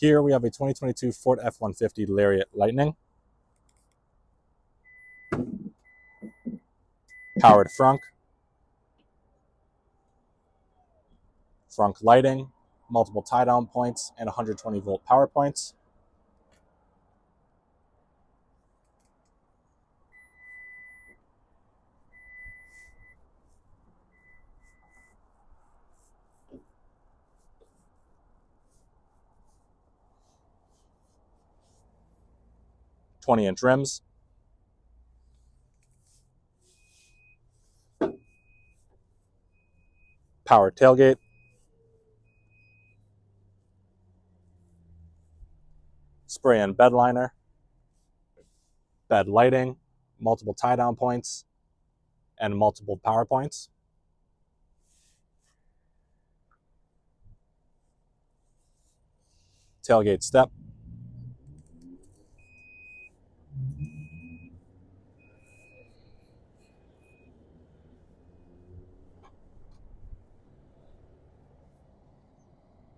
Here we have a 2022 Ford F-150 Lariat Lightning. Powered frunk. Frunk lighting, multiple tie-down points, and 120-volt power points. "20-inch rims. Power tailgate. Spray-in bed liner. Bed lighting, multiple tie-down points, and multiple power points. Tailgate step.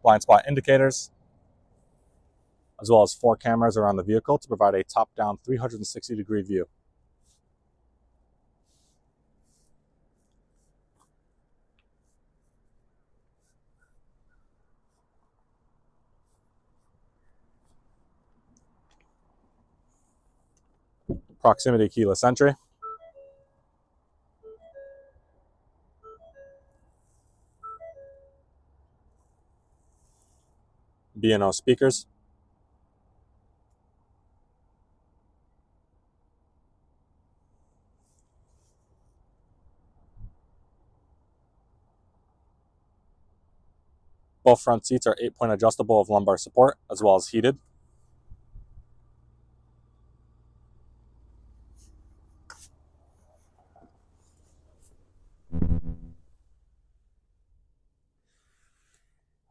Blind spot indicators, as well as 4 cameras around the vehicle to provide a top-down 360-degree view. Proximity keyless entry. B&O speakers. Both front seats are 8-point adjustable with lumbar support, as well as heated.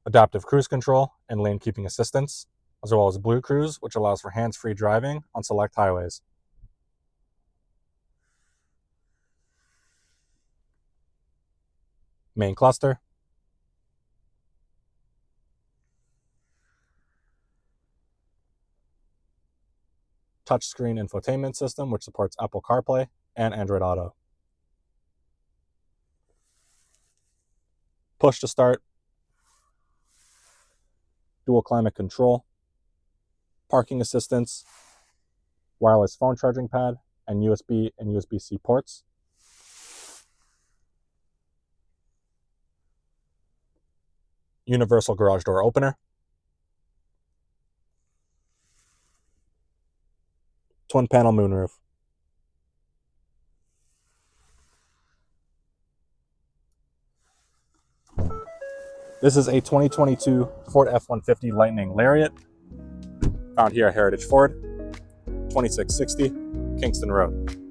Adaptive cruise control and lane keeping assistance, as well as BlueCruise, which allows for hands-free driving on select highways. Main cluster. Touchscreen infotainment system, which supports Apple CarPlay and Android Auto. Push to start. Dual climate control. Parking assistance. Wireless phone charging pad, and USB and USB-C ports. Universal garage door opener. Twin panel moonroof. This is a 2022 Ford F-150 Lightning Lariat, found here at Heritage Ford, 2660 Kingston Road.